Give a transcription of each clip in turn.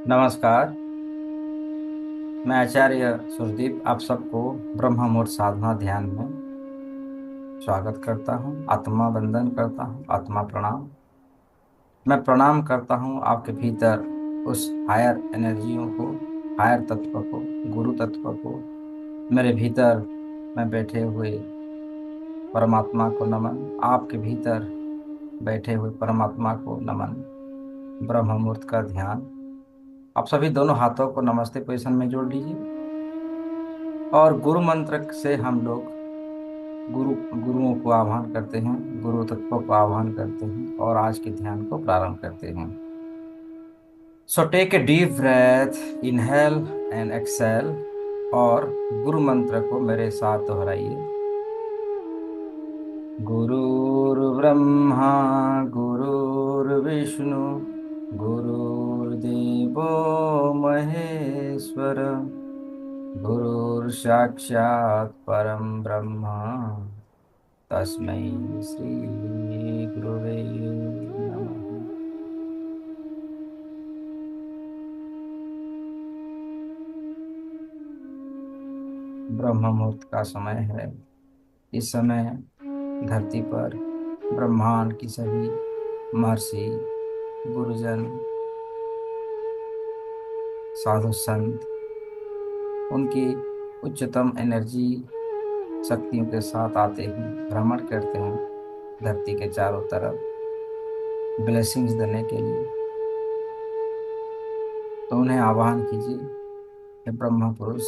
नमस्कार। मैं आचार्य सुरदीप आप सबको ब्रह्म मुहूर्त साधना ध्यान में स्वागत करता हूँ। आत्मा वंदन करता हूँ। आत्मा प्रणाम। मैं प्रणाम करता हूँ आपके भीतर उस हायर एनर्जियों को, हायर तत्व को, गुरु तत्व को। मेरे भीतर मैं बैठे हुए परमात्मा को नमन। आपके भीतर बैठे हुए परमात्मा को नमन। ब्रह्म मुहूर्त का ध्यान। आप सभी दोनों हाथों को नमस्ते पोजीशन में जोड़ लीजिए और गुरु मंत्र से हम लोग गुरु गुरुओं को आह्वान करते हैं, गुरु तत्वों को आह्वान करते हैं और आज के ध्यान को प्रारंभ करते हैं। So take a deep breath, inhale and exhale और गुरु मंत्र को मेरे साथ दोहराइए। गुरुर्ब्रह्मा गुरुर्विष्णु गुरुर्देवो महेश्वर गुरुर्साक्षात् परम ब्रह्म तस्मै श्री गुरुवे नमः। ब्रह्म मुहूर्त का समय है। इस समय धरती पर ब्रह्मांड की सभी महर्षि, गुरुजन, साधु संत उनकी उच्चतम एनर्जी शक्तियों के साथ आते हैं, भ्रमण करते हैं धरती के चारों तरफ ब्लेसिंग्स देने के लिए। तो उन्हें आह्वान कीजिए, हे ब्रह्म पुरुष,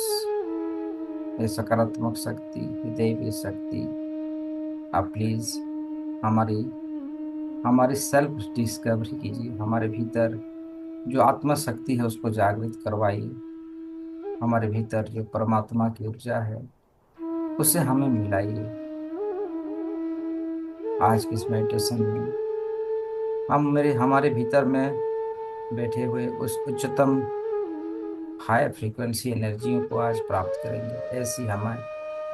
हे सकारात्मक शक्ति, हे दैवी शक्ति, आप प्लीज हमारी हमारी सेल्फ डिस्कवरी कीजिए। हमारे भीतर जो आत्मा शक्ति है उसको जागृत करवाइए। हमारे भीतर जो परमात्मा की ऊर्जा है उसे हमें मिलाइए। आज की इस मेडिटेशन में हम मेरे हमारे भीतर में बैठे हुए उस उच्चतम हाई फ्रीक्वेंसी एनर्जियों को आज प्राप्त करेंगे। ऐसी हमें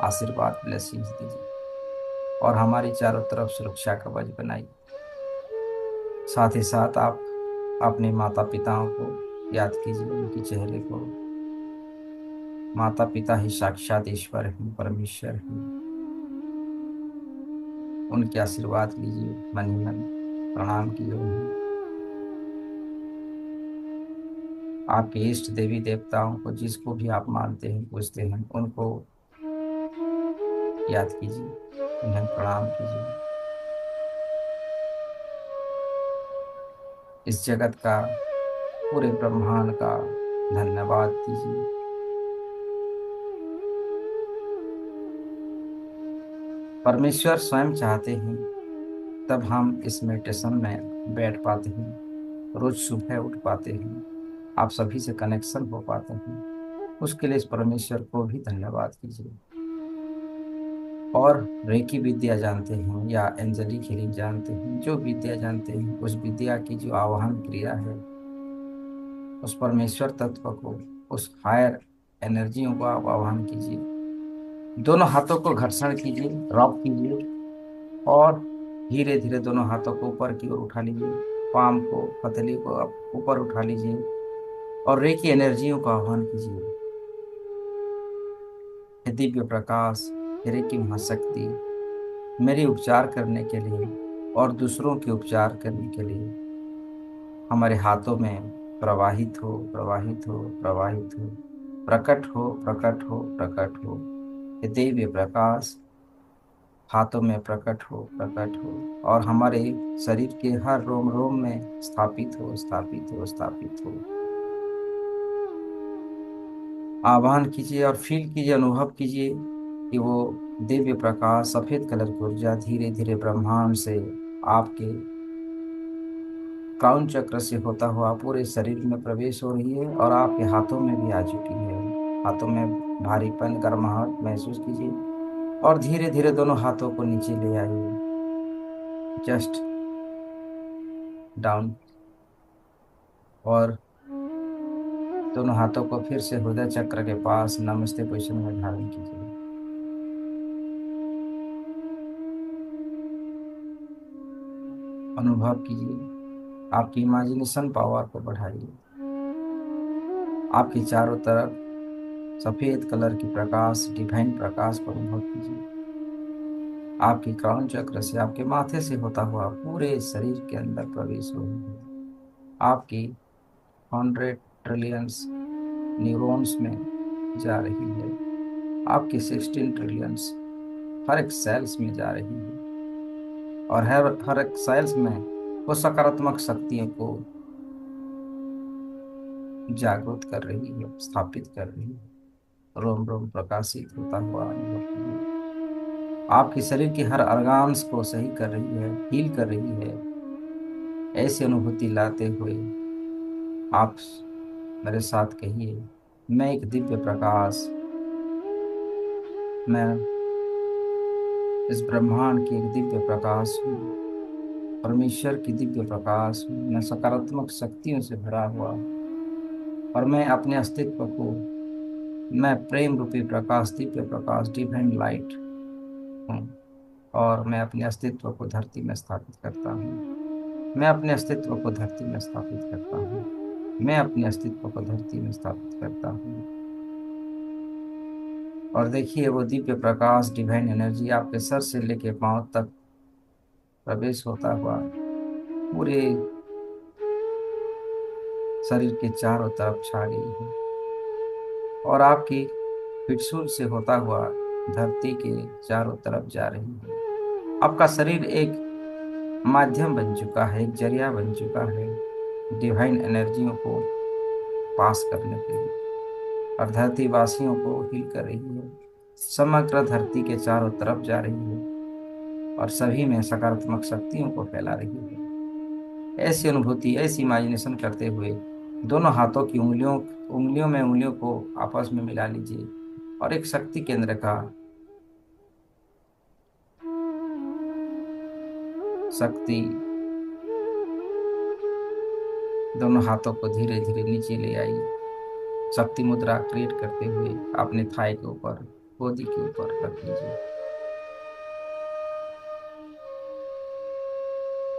आशीर्वाद ब्लेसिंग्स दीजिए और हमारी चारों तरफ सुरक्षा कवच बनाइए। साथ ही साथ आप अपने माता पिताओं को याद कीजिए, उनके चेहरे को। माता पिता ही साक्षात ईश्वर हैं, परमेश्वर हैं। उनके आशीर्वाद लीजिए, मन ही मन प्रणाम कीजिए उन्हें। आपके इष्ट देवी देवताओं को, जिसको भी आप मानते हैं, पूजते हैं, उनको याद कीजिए, उन्हें प्रणाम कीजिए। इस जगत का, पूरे ब्रह्मांड का धन्यवाद दीजिए। परमेश्वर स्वयं चाहते हैं तब हम इस मेडिटेशन में बैठ पाते हैं, रोज सुबह उठ पाते हैं, आप सभी से कनेक्शन हो पाते हैं। उसके लिए इस परमेश्वर को भी धन्यवाद कीजिए। और रेकी विद्या जानते हैं या एंजलिक हीलिंग जानते हैं, जो विद्या जानते हैं, उस विद्या की जो आवाहन क्रिया है, उस परमेश्वर तत्व को, उस हायर एनर्जियों को आप आवाहन कीजिए। दोनों हाथों को घर्षण कीजिए, रॉक कीजिए और धीरे धीरे दोनों हाथों को ऊपर की ओर उठा लीजिए। पाम को, हथेली को आप ऊपर उठा लीजिए और रेकी एनर्जियों का आह्वान कीजिए। हे दिव्य प्रकाश, हे रेकी महाशक्ति, मेरे उपचार करने के लिए और दूसरों के उपचार करने के लिए हमारे हाथों में प्रवाहित हो, प्रवाहित हो, प्रवाहित हो, प्रकट हो, प्रकट हो, प्रकट हो। हे दिव्य प्रकाश हाथों में प्रकट हो, प्रकट हो और हमारे शरीर के हर रोम रोम में स्थापित हो, स्थापित हो, स्थापित हो। आह्वान कीजिए और फील कीजिए, अनुभव कीजिए कि वो दिव्य प्रकाश, सफेद कलर की ऊर्जा धीरे धीरे ब्रह्मांड से आपके क्राउन चक्र से होता हुआ पूरे शरीर में प्रवेश हो रही है और आपके हाथों में भी आ चुकी है। हाथों में भारीपन, गर्माहट महसूस कीजिए और धीरे धीरे दोनों हाथों को नीचे ले आइए, जस्ट डाउन। और दोनों हाथों को फिर से हृदय चक्र के पास नमस्ते पोजीशन में धारण कीजिए। अनुभव कीजिए, आपकी इमेजिनेशन पावर को बढ़ाइए। आपके चारों तरफ सफेद कलर की प्रकाश, डिवाइन प्रकाश को अनुभव कीजिए। आपकी क्राउन चक्र से, आपके माथे से होता हुआ पूरे शरीर के अंदर प्रवेश हो रही है। आपकी 100 ट्रिलियंस न्यूरॉन्स में जा रही है। आपकी 16 ट्रिलियंस हर एक सेल्स में जा रही है, और हर हर एक सेल्स में वो सकारात्मक शक्तियों को जागृत कर रही है, स्थापित कर रही है। रोम रोम प्रकाशित होता हुआ अनुभव कीजिए। आपके शरीर के हर अर्गान्स को सही कर रही है, हील कर रही है। ऐसी अनुभूति लाते हुए आप मेरे साथ कहिए, मैं एक दिव्य प्रकाश, मैं इस ब्रह्मांड की एक दिव्य प्रकाश हूँ, परमेश्वर की दिव्य प्रकाश हूँ। मैं सकारात्मक शक्तियों से भरा हुआ हूँ, और मैं अपने अस्तित्व को, मैं प्रेम रूपी प्रकाश, दिव्य प्रकाश, डिवाइन लाइट हूँ। और मैं अपने अस्तित्व को धरती में स्थापित करता हूँ। मैं अपने अस्तित्व को धरती में स्थापित करता हूँ। मैं अपने अस्तित्व को धरती में स्थापित करता हूँ। और देखिए, वो दिव्य प्रकाश, डिवाइन एनर्जी आपके सर से लेके पांव तक प्रवेश होता हुआ पूरे शरीर के चारों तरफ छा गई है, और आपकी पिठसूल से होता हुआ धरती के चारों तरफ जा रही है। आपका शरीर एक माध्यम बन चुका है, एक जरिया बन चुका है डिवाइन एनर्जियों को पास करने के लिए, और धरती वासियों को हील कर रही है। समग्र धरती के चारों तरफ जा रही है, और सभी में सकारात्मक शक्तियों को फैला रही है। ऐसी अनुभूति, ऐसी इमेजिनेशन करते हुए दोनों हाथों की उंगलियों उंगलियों में उंगलियों को आपस में मिला लीजिए, और एक शक्ति केंद्र का, शक्ति दोनों हाथों को धीरे धीरे नीचे ले आई। शक्ति मुद्रा क्रिएट करते हुए अपने थाई के ऊपर, गोदी के ऊपर रख लीजिए,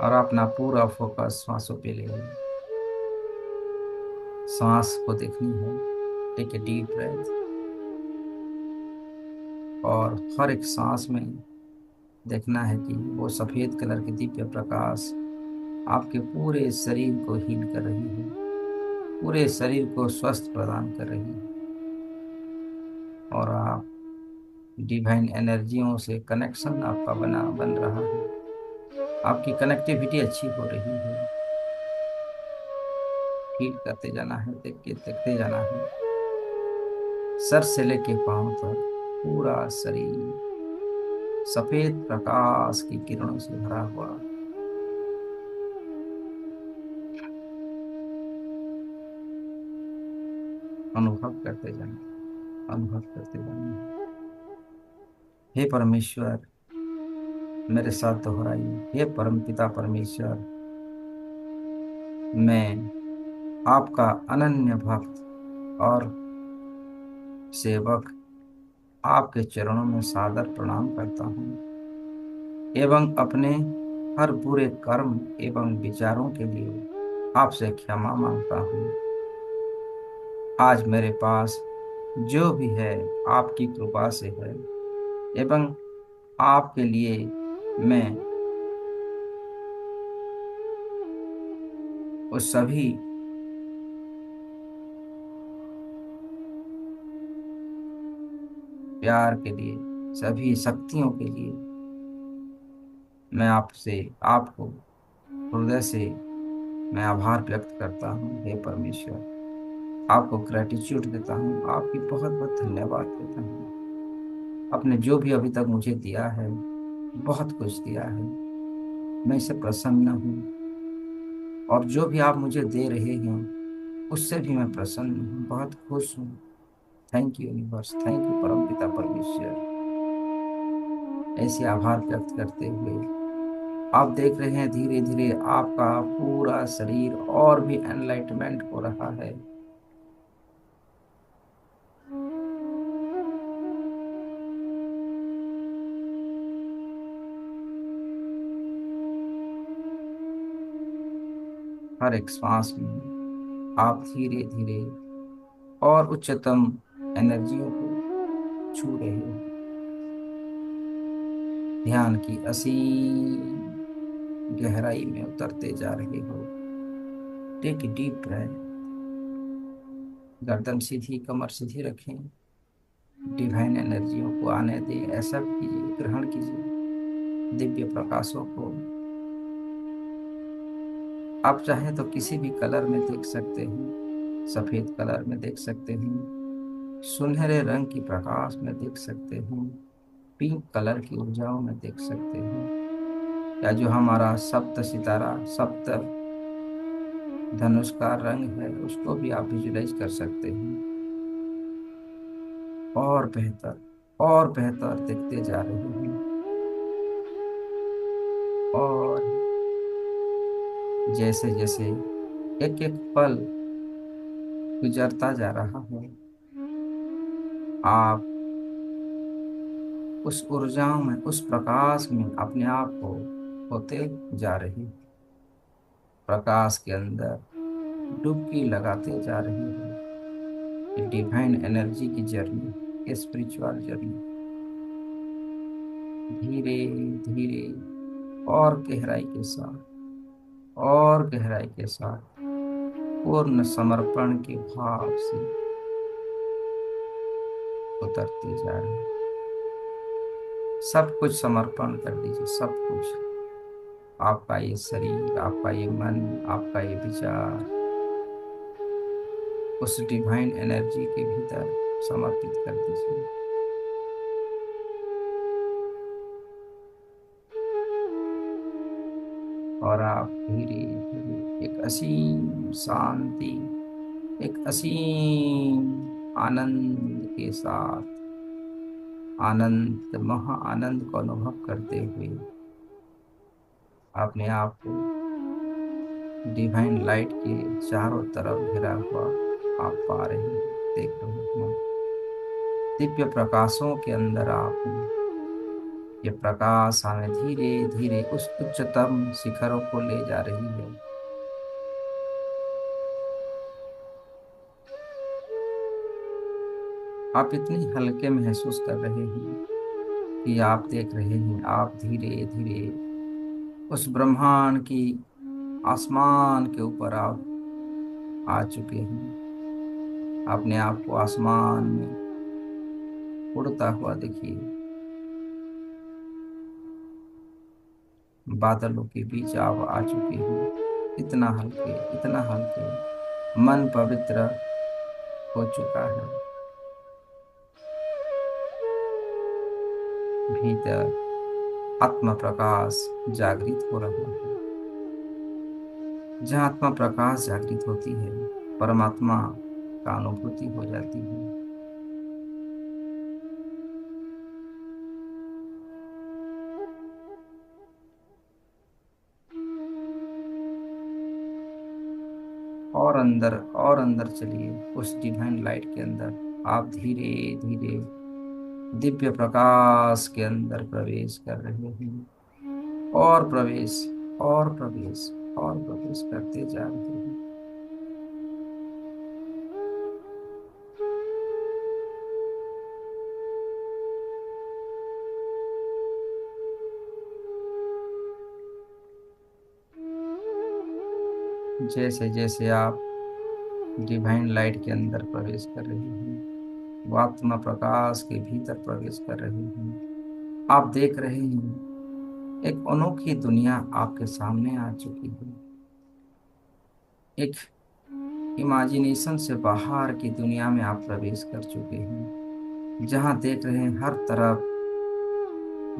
और अपना पूरा फोकस सांसों पे ले आइए। सांस को देखनी है। टेक ए डीप ब्रेथ, और हर एक सांस में देखना है कि वो सफेद कलर की दिव्य प्रकाश आपके पूरे शरीर को हील कर रही है, पूरे शरीर को स्वस्थ प्रदान कर रही है, और आप डिवाइन एनर्जियों से कनेक्शन आपका बन रहा है। आपकी कनेक्टिविटी अच्छी हो रही है। फील करते जाना है, देखते जाना है, सर से लेके पांव तक पूरा शरीर सफेद प्रकाश की किरणों से भरा हुआ। अनुभव करते जाना, अनुभव करते जाना। हे परमेश्वर, मेरे साथ दोहराइए, हे परमपिता परमेश्वर, मैं आपका अनन्य भक्त और सेवक आपके चरणों में सादर प्रणाम करता हूँ, एवं अपने हर बुरे कर्म एवं विचारों के लिए आपसे क्षमा मांगता हूँ। आज मेरे पास जो भी है आपकी कृपा से है, एवं आपके लिए मैं उस सभी प्यार के लिए, सभी शक्तियों के लिए मैं आपसे, आपको हृदय से मैं आभार व्यक्त करता हूँ। हे परमेश्वर, आपको ग्रेटिट्यूड देता हूँ, आपकी बहुत बहुत धन्यवाद देता हूँ। आपने जो भी अभी तक मुझे दिया है, बहुत कुछ दिया है, मैं इससे प्रसन्न हूँ, और जो भी आप मुझे दे रहे हैं उससे भी मैं प्रसन्न हूँ, बहुत खुश हूँ। Thank you universe, thank you परमपिता परमेश्वर। ऐसे आभार व्यक्त करते हुए आप देख रहे हैं धीरे धीरे आपका पूरा शरीर और भी एनलाइटमेंट हो रहा है। हर एक श्वास में आप धीरे धीरे और उच्चतम एनर्जियों को छू रहे हो। ध्यान की असीम गहराई में उतरते जा रहे हो। Take deep breath. गर्दन सीधी, कमर सीधी रखें। डिवाइन एनर्जियों को आने दें, ऐसा कीजिए, ग्रहण कीजिए दिव्य प्रकाशों को। आप चाहें तो किसी भी कलर में देख सकते हैं। सफेद कलर में देख सकते हैं, सुनहरे रंग की प्रकाश में देख सकते हैं, पिंक कलर की ऊर्जाओं में देख सकते हैं, या जो हमारा सप्त सितारा, सप्त धनुष का रंग है, उसको भी आप विजुलाइज कर सकते हैं। और बेहतर, और बेहतर दिखते जा रहे हैं। और जैसे जैसे एक एक पल गुजरता जा रहा है, आप उस ऊर्जाओं में, उस प्रकाश में अपने आप को होते जा रहे हैं। प्रकाश के अंदर डुबकी लगाते जा रहे हैं। ये डिवाइन एनर्जी की जर्नी, ये स्पिरिचुअल जर्नी धीरे धीरे और गहराई के साथ, और गहराई के साथ पूर्ण समर्पण के भाव से उतरते जा रहे हैं। सब कुछ समर्पण कर दीजिए, सब कुछ। आपका ये शरीर, आपका ये मन, आपका ये विचार उस डिवाइन एनर्जी के भीतर समर्पित कर दीजिए। और आप धीरे धीरे एक असीम शांति, एक असीम आनंद के साथ, आनंद, महा आनंद को अनुभव करते हुए अपने आप को डिवाइन लाइट के चारों तरफ घिरा हुआ आप पा रहे हैं, देख रहे हैं। दिव्य प्रकाशों के अंदर आप हैं। ये प्रकाश हमें धीरे धीरे उस उच्चतम शिखरों को ले जा रही है। आप इतनी हल्के महसूस कर रहे हैं कि आप देख रहे हैं, आप धीरे धीरे उस ब्रह्मांड की आसमान के ऊपर आप आ चुके हैं। अपने आप को आसमान में उड़ता हुआ देखिए। बादलों के बीच आप आ चुके हैं। इतना हल्के, इतना हल्के, मन पवित्र हो चुका है। भीतर आत्म प्रकाश जागृत हो रहा है। जहाँ आत्मा प्रकाश जागृत होती है, परमात्मा का अनुभूति हो जाती है। और अंदर, और अंदर चलिए उस डिवाइन लाइट के अंदर। आप धीरे धीरे दिव्य प्रकाश के अंदर प्रवेश कर रहे हैं। और प्रवेश, और प्रवेश, और प्रवेश करते जा रहे हैं। जैसे जैसे आप डिवाइन लाइट के अंदर प्रवेश कर रहे हैं, वो आत्मा प्रकाश के भीतर प्रवेश कर रहे हैं, आप देख रहे हैं एक अनोखी दुनिया आपके सामने आ चुकी है। एक इमेजिनेशन से बाहर की दुनिया में आप प्रवेश कर चुके हैं, जहां देख रहे हैं हर तरफ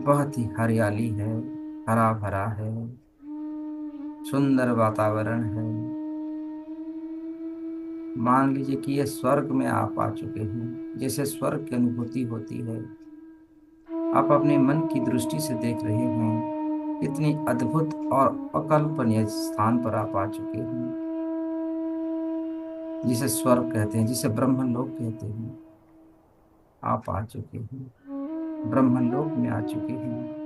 बहुत ही हरियाली है, हरा भरा है, सुंदर वातावरण है। मान लीजिए कि ये स्वर्ग में आप आ चुके हैं। जैसे स्वर्ग की अनुभूति होती है, आप अपने मन की दृष्टि से देख रहे हैं, इतनी अद्भुत और अकल्पनीय स्थान पर आप आ चुके हैं, जिसे स्वर्ग कहते हैं, जिसे ब्रह्मलोक कहते हैं। आप आ चुके हैं, ब्रह्मलोक में आ चुके हैं।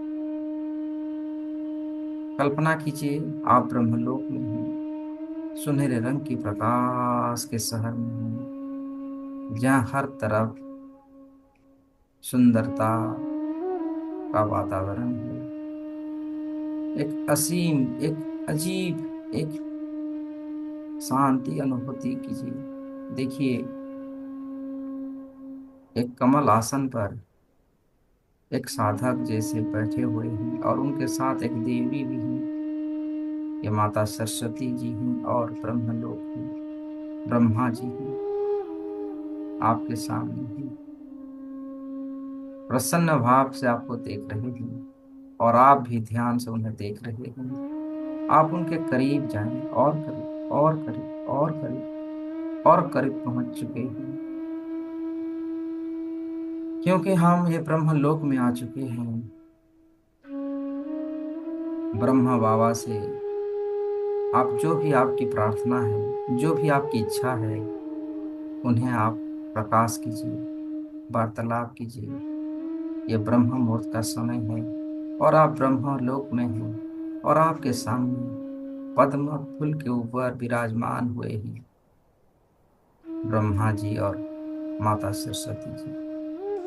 कल्पना कीजिए आप ब्रह्मलोक में हैं, सुनहरे रंग की प्रकाश के शहर में हैं। जहाँ हर तरफ सुंदरता का वातावरण है। एक असीम, एक अजीब, एक शांति अनुभूति कीजिए। देखिए, एक कमल आसन पर एक साधक जैसे बैठे हुए हैं और उनके साथ एक देवी भी हैं। ये माता सरस्वती जी हैं और ब्रह्मलोक हैं, ब्रह्मा जी हैं, आपके सामने हैं। प्रसन्न भाव से आपको देख रहे हैं और आप भी ध्यान से उन्हें देख रहे हैं। आप उनके करीब जाएं, और करीब और करीब और करीब और करीब पहुंच चुके हैं, क्योंकि हम ये ब्रह्मलोक में आ चुके हैं। ब्रह्मा बाबा से आप जो भी आपकी प्रार्थना है, जो भी आपकी इच्छा है, उन्हें आप प्रकाश कीजिए, वार्तालाप कीजिए। ये ब्रह्म मुहूर्त का समय है और आप ब्रह्म लोक में हैं और आपके सामने पद्म फूल के ऊपर विराजमान हुए हैं ब्रह्मा जी और माता सरस्वती जी।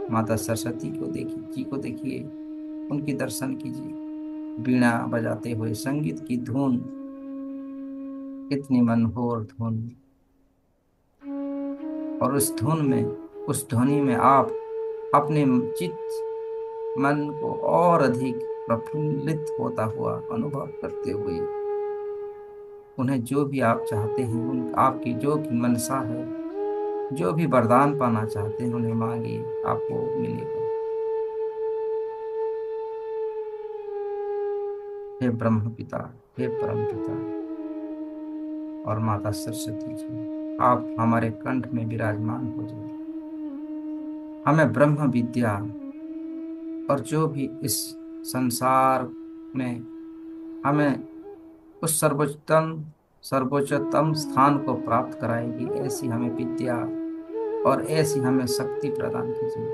माता सरस्वती को देखिए, जी को देखिए, उनकी दर्शन कीजिए। वीणा बजाते हुए संगीत की धुन, कितनी मनोहर धुन, और उस धुन में, उस ध्वनि में आप अपने चित्त मन को और अधिक प्रफुल्लित होता हुआ अनुभव करते हुए उन्हें जो भी आप चाहते हैं, उन आपकी जो भी मनसा है, जो भी वरदान पाना चाहते हैं, उन्हें मांगिए, आपको मिलेगा। हे ब्रह्म पिता, हे परम पिता और माता सरस्वती जी, आप हमारे कंठ में विराजमान हो जाए। हमें ब्रह्म विद्या और जो भी इस संसार में हमें उस सर्वोच्चतम स्थान को प्राप्त कराएगी, ऐसी हमें विद्या और ऐसी हमें शक्ति प्रदान कीजिए।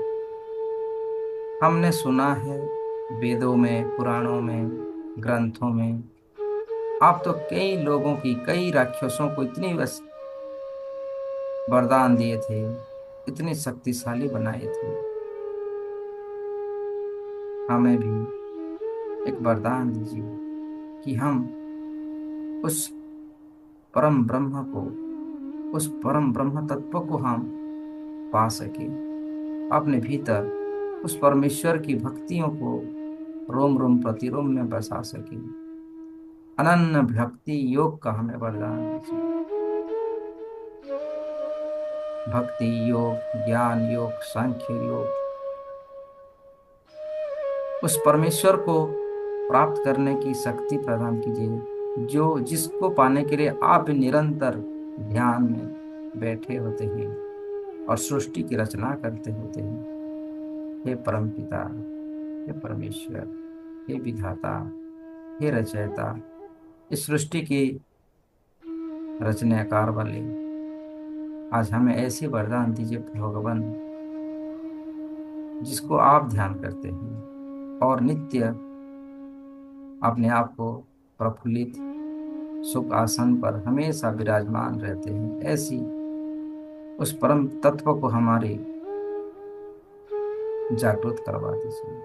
हमने सुना है वेदों में, पुराणों में, ग्रंथों में, आप तो कई लोगों की, कई राक्षसों को इतनी बस वरदान दिए थे, इतने शक्तिशाली बनाए थे। हमें भी एक वरदान दीजिए कि हम उस परम ब्रह्म को, उस परम ब्रह्म तत्व को हम पा सके, अपने भीतर उस परमेश्वर की भक्तियों को रोम रोम प्रतिरोम में बसा सके। अनन्य भक्ति योग का हमें वरदान दीजिए। भक्ति योग, ज्ञान योग, सांख्य योग, उस परमेश्वर को प्राप्त करने की शक्ति प्रदान कीजिए, जो जिसको पाने के लिए आप निरंतर ध्यान में बैठे होते हैं और सृष्टि की रचना करते होते हैं। हे परम पिता, हे परमेश्वर, हे विधाता, हे रचयिता, इस सृष्टि की रचनाकार वाले, आज हमें ऐसे वरदान दीजिए भगवान, जिसको आप ध्यान करते हैं और नित्य अपने आप को प्रफुल्लित सुख आसन पर हमेशा विराजमान रहते हैं, ऐसी उस परम तत्व को हमारे जागृत करवा दीजिए।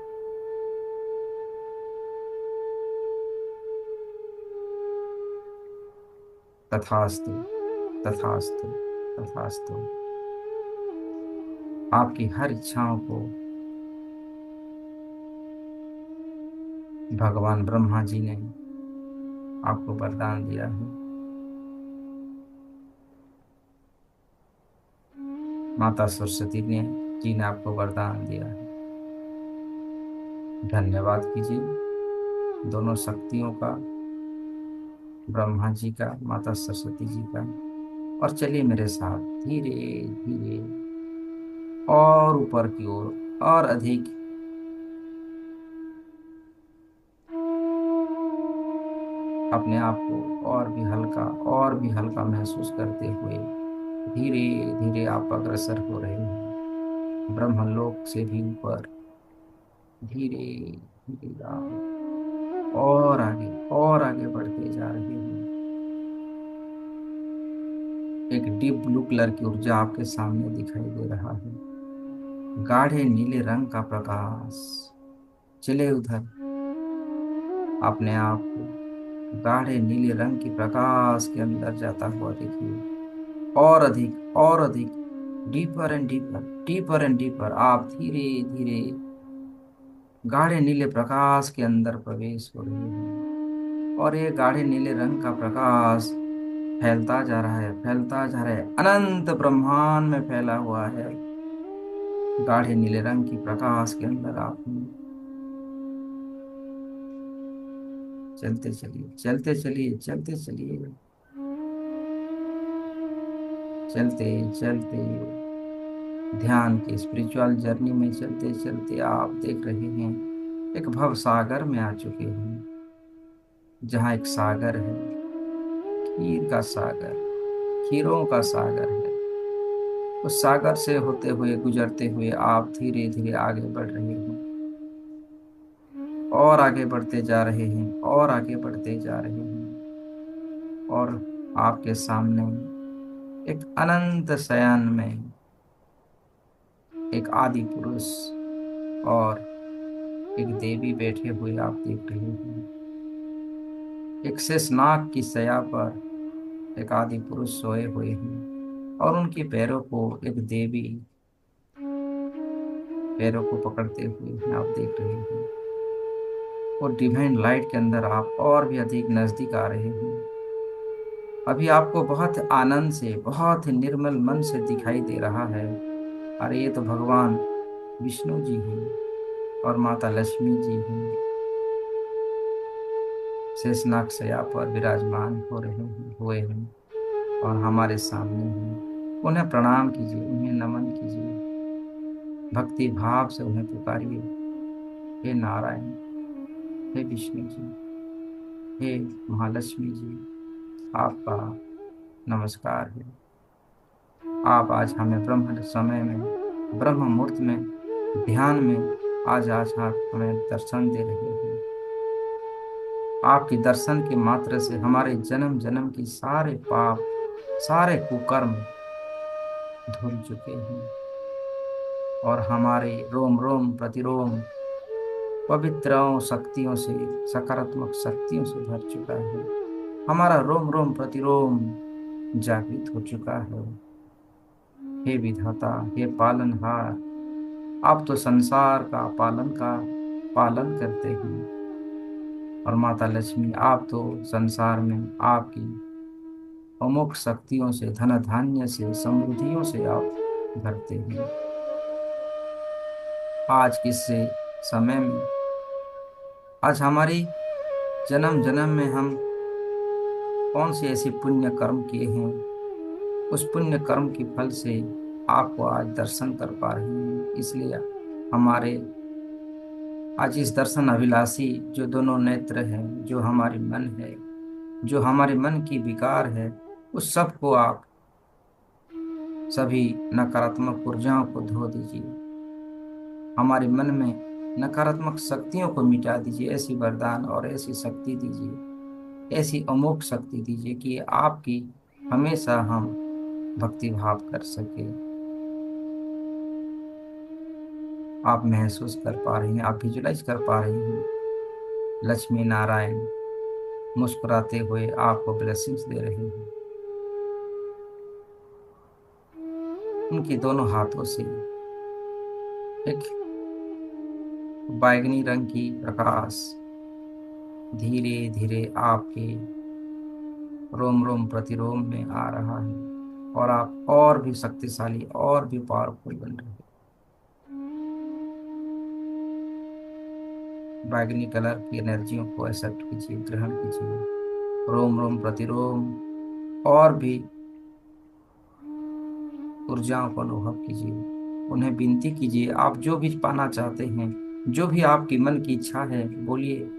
तथास्तु, तथास्तु, तथास्तु। आपकी हर इच्छाओं को भगवान ब्रह्मा जी ने आपको वरदान दिया है। माता सरस्वती ने जी ने आपको वरदान दिया है। धन्यवाद कीजिए दोनों शक्तियों का, ब्रह्मा जी का, माता सरस्वती जी का। और चलिए मेरे साथ धीरे धीरे और ऊपर की ओर और अधिक अपने आप को और भी हल्का महसूस करते हुए धीरे धीरे आप अग्रसर हो रहे हैं ब्रह्मलोक से भी ऊपर। धीरे धीरे आप और आगे बढ़ते जा रहे हैं। एक डीप ब्लू कलर की ऊर्जा आपके सामने दिखाई दे रहा है। गाढ़े नीले रंग का प्रकाश। चले उधर, अपने आप को गाढ़े नीले रंग के प्रकाश के अंदर जाता हुआ देखिए। और अधिक, deeper and deeper, deeper and deeper. आप धीरे धीरे गाढ़े नीले प्रकाश के अंदर प्रवेश हो रहे हैं, और ये गाढ़े नीले रंग का प्रकाश फैलता जा रहा है, फैलता जा रहा है, अनंत ब्रह्मांड में फैला हुआ है। गाढ़े नीले रंग की प्रकाश के अंदर आप चलते चलिए, चलते चलिए, चलते चलिए, चलते चलते ध्यान की स्पिरिचुअल जर्नी में चलते चलते आप देख रहे हैं एक भव सागर में आ चुके हैं, जहाँ एक सागर है, खीर का सागर, खीरों का सागर है। उस सागर से होते हुए, गुजरते हुए आप धीरे धीरे आगे बढ़ रहे हैं, और आगे बढ़ते जा रहे हैं, और आगे बढ़ते जा रहे हैं। और आपके सामने एक अनंत शयन में एक आदि पुरुष और एक देवी बैठे हुए आप देख रहे हैं। एक शेषनाग की शैया पर एक आदि पुरुष सोए हुए हैं, और उनके पैरों को एक देवी पैरों को पकड़ते हुए आप देख रहे हैं। और डिवाइन लाइट के अंदर आप और भी अधिक नजदीक आ रहे हैं। अभी आपको बहुत आनंद से, बहुत ही निर्मल मन से दिखाई दे रहा है, अरे ये तो भगवान विष्णु जी हैं और माता लक्ष्मी जी हैं, शेषनाग शैया पर विराजमान हो रहे हैं, हुए हैं, और हमारे सामने हैं। उन्हें प्रणाम कीजिए, उन्हें नमन कीजिए, भक्ति भाव से उन्हें पुकारिए। हे नारायण, हे विष्णु जी, हे महालक्ष्मी जी, आपका नमस्कार है। आप आज हमें ब्रह्म समय में, ब्रह्म मुहूर्त में, ध्यान में आज आप हमें दर्शन दे रहे हैं। आपके दर्शन के मात्र से हमारे जन्म जन्म की सारे पाप, सारे कुकर्म धुल चुके हैं, और हमारे रोम रोम प्रतिरोम पवित्र शक्तियों से, सकारात्मक शक्तियों से भर चुका है। हमारा रोम रोम प्रतिरोम जागृत हो चुका है। हे विधाता, हे पालनहार, आप तो संसार का पालन करते हैं, और माता लक्ष्मी आप तो संसार में आपकी अमोघ शक्तियों से, धन धान्य से, समृद्धियों से आप भरते हैं। आज किससे समय में, आज हमारी जन्म जन्म में हम कौन से ऐसे पुण्य कर्म किए हैं, उस पुण्य कर्म के फल से आपको आज दर्शन कर पा रहे हैं। इसलिए हमारे आज इस दर्शन अभिलाषी जो दोनों नेत्र हैं, जो हमारी मन है, जो हमारे मन की विकार है, उस सब को आप सभी नकारात्मक ऊर्जाओं को धो दीजिए। हमारे मन में नकारात्मक शक्तियों को मिटा दीजिए। ऐसी वरदान और ऐसी शक्ति दीजिए, ऐसी अमोघ शक्ति दीजिए कि आपकी हमेशा हम भक्ति भाव कर सके। आप महसूस कर पा रही हैं, आप विजुलाइज कर पा रही हैं, लक्ष्मी नारायण मुस्कुराते हुए आपको ब्लेसिंग्स दे रहे हैं। उनके दोनों हाथों से एक बैगनी रंग की प्रकाश धीरे धीरे आपके रोम रोम प्रतिरोम में आ रहा है, और आप और भी शक्तिशाली, और भी पावरफुल बन रहे हैं। बैगनी कलर की एनर्जियों को एक्सेप्ट कीजिए, ग्रहण कीजिए। रोम रोम प्रतिरोम और भी ऊर्जाओं को अनुभव कीजिए। उन्हें विनती कीजिए, आप जो भी पाना चाहते हैं, जो भी आपकी मन की इच्छा है, बोलिए।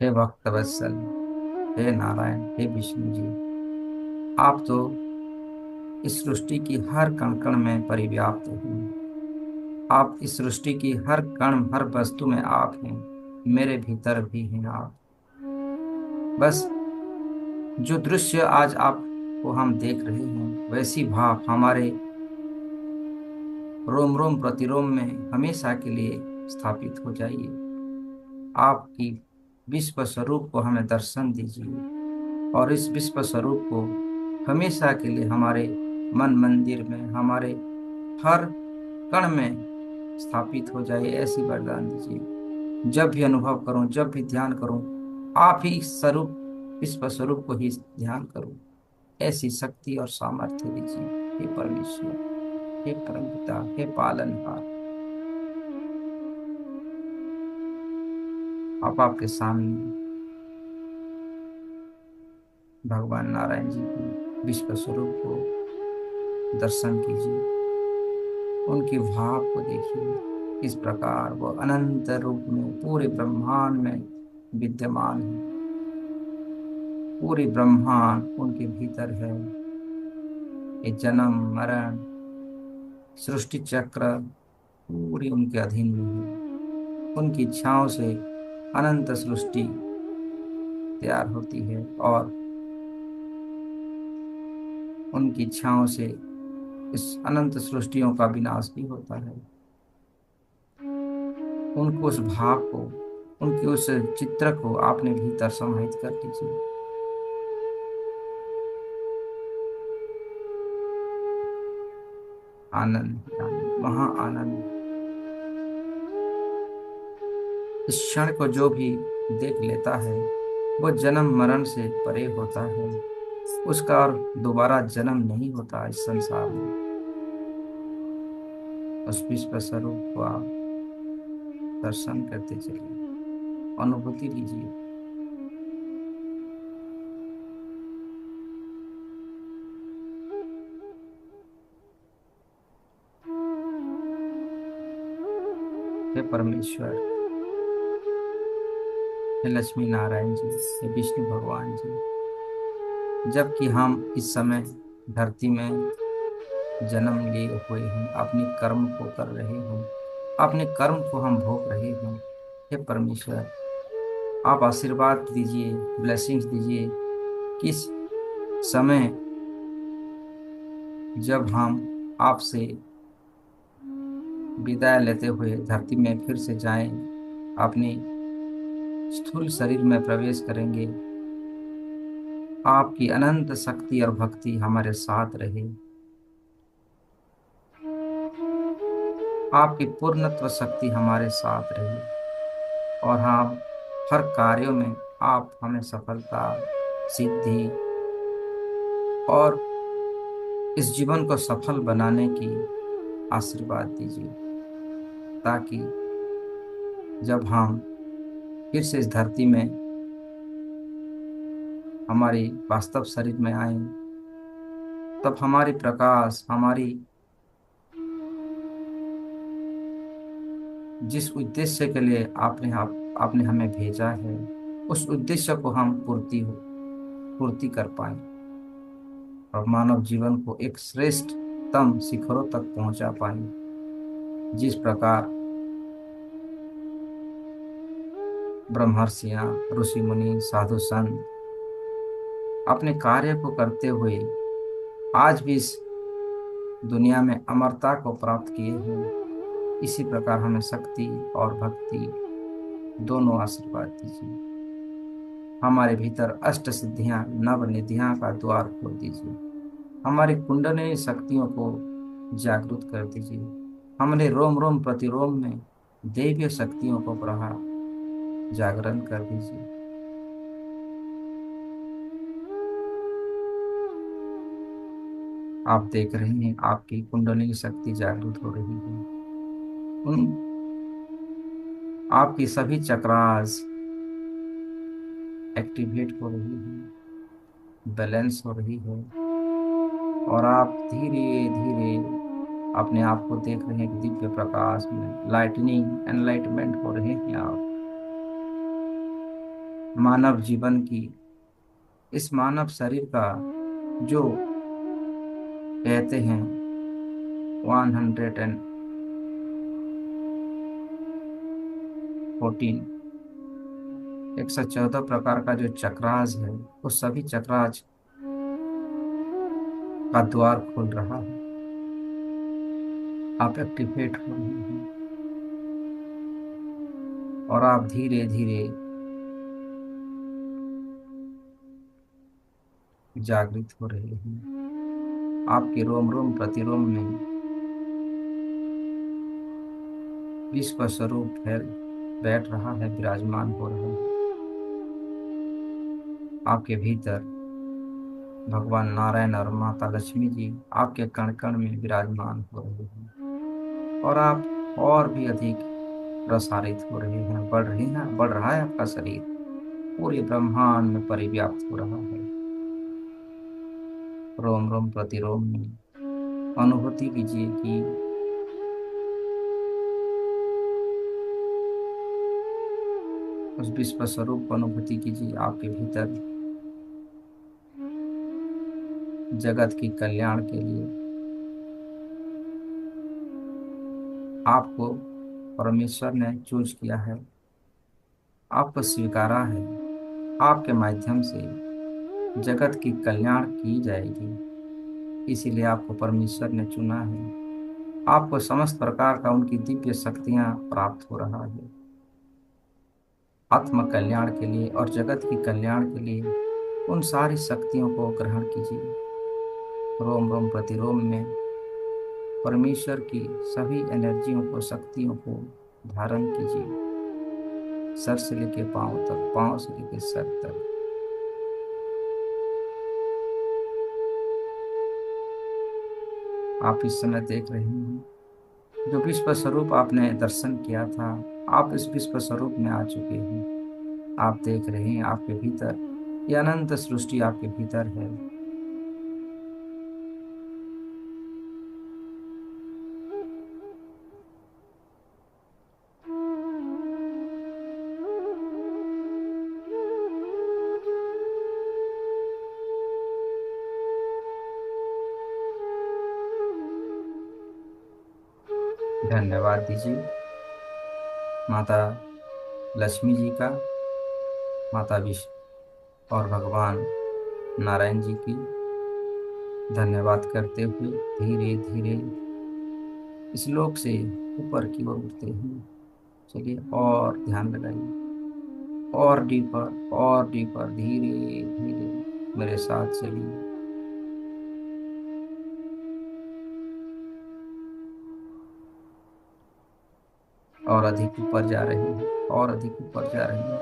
हे भक्त वत्सल, हे नारायण, हे विष्णु जी, आप तो इस सृष्टि की हर कण कण में परिव्याप्त हैं। आप इस सृष्टि की हर कण हर वस्तु में आप हैं। मेरे भीतर भी हैं आप। बस जो दृश्य आज आपको हम देख रहे हैं, वैसी भाव हमारे रोम रोम प्रतिरोम में हमेशा के लिए स्थापित हो जाइए। आपकी विश्व स्वरूप को हमें दर्शन दीजिए और इस विश्व स्वरूप को हमेशा के लिए हमारे मन मंदिर में, हमारे हर कण में स्थापित हो जाए, ऐसी वरदान दीजिए। जब भी अनुभव करूं, जब भी ध्यान करूं, आप ही इस स्वरूप, विश्व स्वरूप को ही ध्यान करूं, ऐसी शक्ति और सामर्थ्य दीजिए। हे परमेश्वर, हे परमपिता, हे पालनहार, आप आपके सामने भगवान नारायण जी की विश्व स्वरूप को दर्शन कीजिए। उनके भाव को देखिए, किस प्रकार वो अनंत रूप में पूरे ब्रह्मांड में विद्यमान है। पूरे ब्रह्मांड उनके भीतर है। ये जन्म मरण सृष्टि चक्र पूरी उनके अधीन में है। उनकी इच्छाओं से अनंत सृष्टि तैयार होती है और उनकी इच्छाओं से इस अनंत सृष्टियों का विनाश भी होता है। उनको उस भाव को, उनके उस चित्र को आपने भीतर समाहित कर लीजिए। आनंद आनंद महा आनंद। इस क्षण को जो भी देख लेता है वो जन्म मरण से परे होता है। उसका और दोबारा जन्म नहीं होता इस संसार में। उस विश्व स्वरूप को आप दर्शन करते चलिए, अनुभूति लीजिए। हे परमेश्वर, हे लक्ष्मी नारायण जी, हे विष्णु भगवान जी, जबकि हम इस समय धरती में जन्म लिए हुए हैं, अपने कर्म को कर रहे हैं, अपने कर्म को हम भोग रहे हैं। हे परमेश्वर, आप आशीर्वाद दीजिए, ब्लेसिंग्स दीजिए। किस समय जब हम आपसे विदाई लेते हुए धरती में फिर से जाएं, अपने स्थूल शरीर में प्रवेश करेंगे, आपकी अनंत शक्ति और भक्ति हमारे साथ रहे। आपकी पूर्णत्व शक्ति हमारे साथ रहे और हम हर कार्यों में आप हमें सफलता, सिद्धि और इस जीवन को सफल बनाने की आशीर्वाद दीजिए, ताकि जब हम फिर से इस धरती में हमारी वास्तव शरीर में आए, तब हमारी प्रकाश, हमारी जिस उद्देश्य के लिए आपने हमें भेजा है, उस उद्देश्य को हम पूर्ति कर पाए और मानव जीवन को एक श्रेष्ठतम शिखरों तक पहुंचा पाए। जिस प्रकार ब्रह्मर्षियां, ऋषि मुनि, साधु संत अपने कार्य को करते हुए आज भी इस दुनिया में अमरता को प्राप्त किए हैं, इसी प्रकार हमें शक्ति और भक्ति दोनों आशीर्वाद दीजिए। हमारे भीतर अष्ट सिद्धियां, नव निधियां का द्वार खोल दीजिए। हमारी कुंडलिनी शक्तियों को जागृत कर दीजिए। हमारे रोम रोम प्रतिरोम में दैवीय शक्तियों को जागरण कर दीजिए। आप देख रहे हैं, आपकी कुंडलिनी शक्ति जागृत हो रही है। उन आपकी सभी चक्रास एक्टिवेट हो रही है, बैलेंस हो रही है और आप धीरे धीरे अपने आप को देख रहे हैं कि दिव्य प्रकाश में लाइटनिंग, एनलाइटमेंट हो रहे हैं। आप मानव जीवन की, इस मानव शरीर का जो कहते हैं 114, 114 प्रकार का जो चक्रास है, उस सभी चक्रास का द्वार खुल रहा है। आप एक्टिवेट हो रहे हैं और आप धीरे धीरे जागृत हो रहे हैं। आपके रोम रोम प्रतिरोम में विश्व स्वरूप फैल बैठ रहा है, विराजमान हो रहा है। आपके भीतर भगवान नारायण और माता लक्ष्मी जी आपके कण कण में विराजमान हो रहे हैं और आप और भी अधिक प्रसारित हो रहे हैं, बढ़ रहे हैं, बढ़ रहा है आपका शरीर, पूरे ब्रह्मांड में परिव्याप्त हो रहा है। रोम रोम प्रतिरोम में अनुभूति कीजिए कि उस विश्व स्वरूप को अनुभूति कीजिए। आपके भीतर जगत की कल्याण के लिए आपको परमेश्वर ने चूज किया है, आपको स्वीकारा है। आपके माध्यम से जगत की कल्याण की जाएगी, इसीलिए आपको परमेश्वर ने चुना है। आपको समस्त प्रकार का उनकी दिव्य शक्तियां प्राप्त हो रहा है, आत्म कल्याण के लिए और जगत की कल्याण के लिए। उन सारी शक्तियों को ग्रहण कीजिए। रोम रोम प्रतिरोम में परमेश्वर की सभी एनर्जियों को, शक्तियों को धारण कीजिए, सर से लेके पांव तक, पांव से लेके सर तक। आप इस समय देख रहे हैं जो विश्व स्वरूप आपने दर्शन किया था, आप इस विश्व स्वरूप में आ चुके हैं। आप देख रहे हैं आपके भीतर ये अनंत सृष्टि आपके भीतर है। धन्यवाद दीजिए माता लक्ष्मी जी का, माता विष्णु और भगवान नारायण जी की धन्यवाद करते हुए धीरे धीरे इस लोक से ऊपर की ओर उठते हैं। चलिए और ध्यान लगाइए, और डीपर, और डीपर, धीरे धीरे मेरे साथ चलिए। और अधिक ऊपर जा रहे हैं, और अधिक ऊपर जा रहे हैं।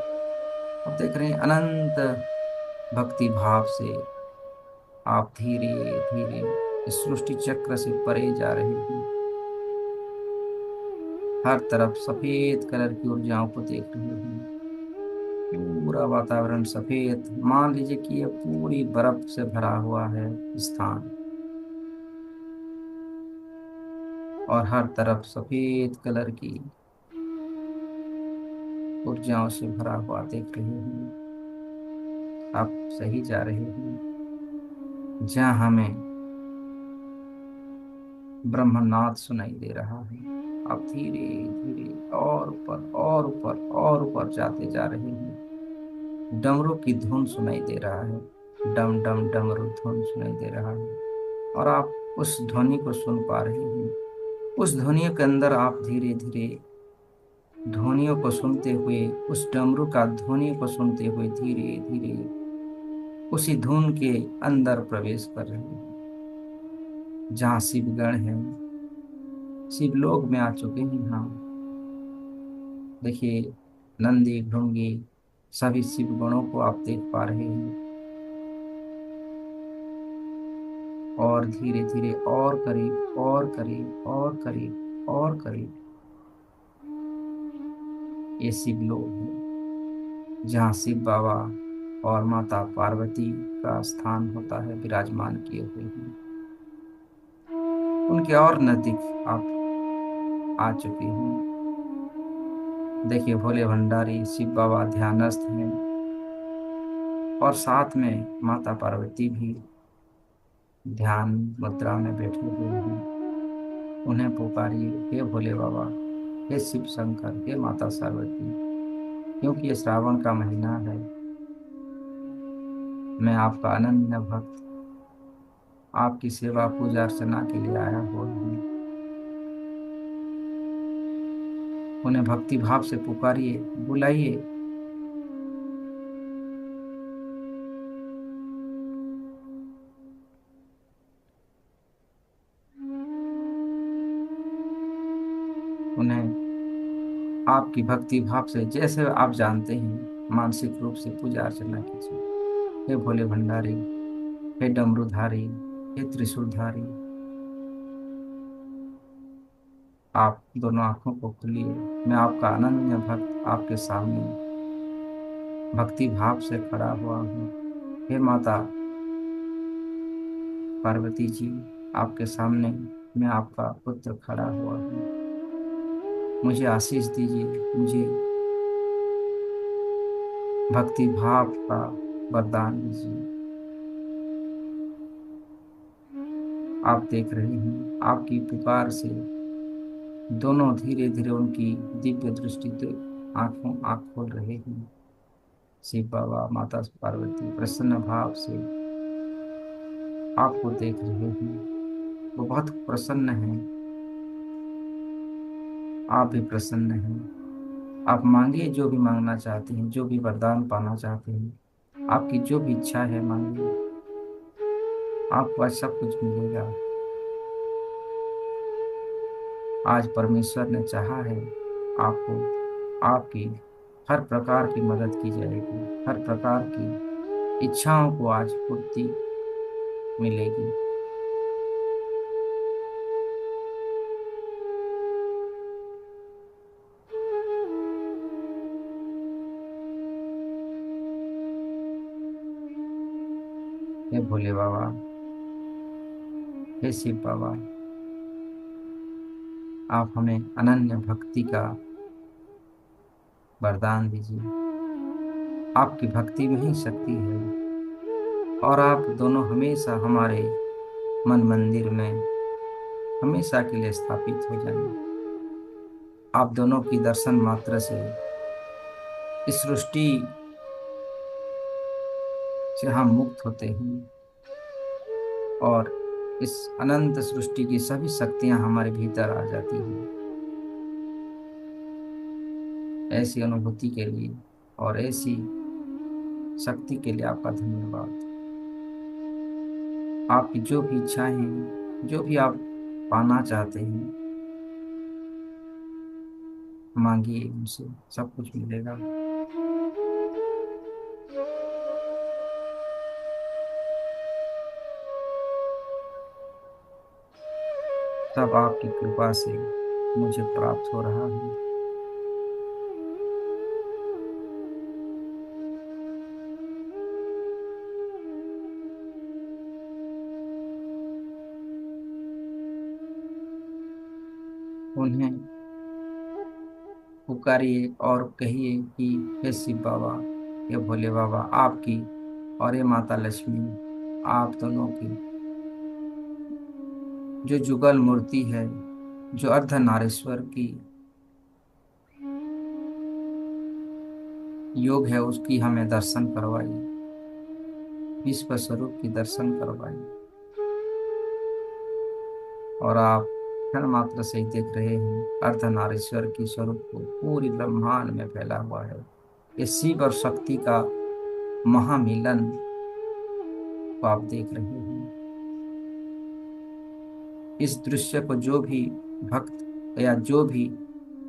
अब देख रहे हैं अनंत भक्ति भाव से आप धीरे धीरे इस सृष्टि चक्र से परे जा रहे हैं। हर तरफ सफेद कलर की ऊर्जाओं को देख रहे हैं। पूरा वातावरण सफेद, मान लीजिए कि ये पूरी बर्फ से भरा हुआ है स्थान, और हर तरफ सफेद कलर की ऊर्जाओं से भरा हुआ देख रहे हैं। आप सही जा रहे हैं जहाँ हमें ब्रह्मनाद सुनाई दे रहा है। आप धीरे धीरे और ऊपर, और ऊपर, और ऊपर जाते जा रहे हैं। डमरू की धुन सुनाई दे रहा है, डम डम डमरू धुन सुनाई दे रहा है, और आप उस ध्वनि को सुन पा रहे हैं। उस ध्वनियों के अंदर आप धीरे धीरे ध्वनियों को सुनते हुए, उस डमरू का ध्वनि को सुनते हुए धीरे धीरे उसी धुन के अंदर प्रवेश कर रहे हैं जहाँ शिवगण हैं, शिवलोक में आ चुके हैं हम। देखिए नंदी भृंगी सभी शिव गणों को आप देख पा रहे हैं। और धीरे धीरे और करीब, और करीब, और करीब, और करीब ये शिवलोक है जहाँ शिव बाबा और माता पार्वती का स्थान होता है, विराजमान किए हुए हैं। उनके और नजदीक आप आ चुके हैं। देखिए भोले भंडारी शिव बाबा ध्यानस्थ हैं और साथ में माता पार्वती भी ध्यान मुद्रा में बैठे हुए हैं, उन्हें पुकारिए, हे भोले बाबा, हे शिव शंकर, हे माता पार्वती। क्योंकि ये श्रावण का महीना है, मैं आपका अनन्य भक्त आपकी सेवा पूजा अर्चना के लिए आया हुआ हूँ। उन्हें भक्ति भाव से पुकारिए, बुलाइए। उन्हें आपकी भक्ति भाव से, जैसे आप जानते हैं, मानसिक रूप से पूजा अर्चना कीजिए। हे भोले भंडारी, हे डमरूधारी, हे त्रिशूलधारी। आप दोनों आंखों को खोलिए। मैं आपका अनन्य भक्त आपके सामने भक्ति भाव से खड़ा हुआ हूँ। हे माता पार्वती जी, आपके सामने मैं आपका पुत्र खड़ा हुआ हूँ। मुझे आशीष दीजिए, मुझे भक्ति भाव का वरदान दीजिए। आप देख रहे हैं, आपकी पुकार से दोनों धीरे धीरे उनकी दिव्य दृष्टि आंख खोल रहे हैं। शिव बाबा माता पार्वती प्रसन्न भाव से आपको देख रहे हैं। वो बहुत प्रसन्न हैं, आप भी प्रसन्न हैं। आप मांगिए, जो भी मांगना चाहते हैं, जो भी वरदान पाना चाहते हैं, आपकी जो भी इच्छा है मांगिए, आपको आज सब कुछ मिलेगा। आज परमेश्वर ने चाहा है, आपको आपकी हर प्रकार की मदद की जाएगी, हर प्रकार की इच्छाओं को आज पूर्ति मिलेगी। हे भोले बाबा, हे शिव बाबा, आप हमें अनन्य भक्ति का वरदान दीजिए। आपकी भक्ति में ही शक्ति है, और आप दोनों हमेशा हमारे मन मंदिर में हमेशा के लिए स्थापित हो जाएंगे। आप दोनों की दर्शन मात्र से इस सृष्टि से हम मुक्त होते हैं, और इस अनंत सृष्टि की सभी शक्तियां हमारे भीतर आ जाती हैं। ऐसी अनुभूति के लिए और ऐसी शक्ति के लिए आपका धन्यवाद। आपकी जो भी इच्छाएं हैं, जो भी आप पाना चाहते हैं, मांगिए, उनसे सब कुछ मिलेगा। सब आपकी कृपा से मुझे प्राप्त हो रहा है। उन्हें पुकारिए और कहिए कि हे शिव बाबा, हे भोले बाबा, आपकी और हे माता लक्ष्मी, आप दोनों की जो जुगल मूर्ति है, जो अर्धनारीश्वर की योग है, उसकी हमें दर्शन करवाइए, विश्व स्वरूप की दर्शन करवाइए। और आप क्षण मात्र से ही देख रहे हैं, अर्धनारीश्वर की स्वरूप को पूरी ब्रह्मांड में फैला हुआ है। ये शिव और शक्ति का महामिलन को आप देख रहे हैं। इस दृश्य को जो भी भक्त या जो भी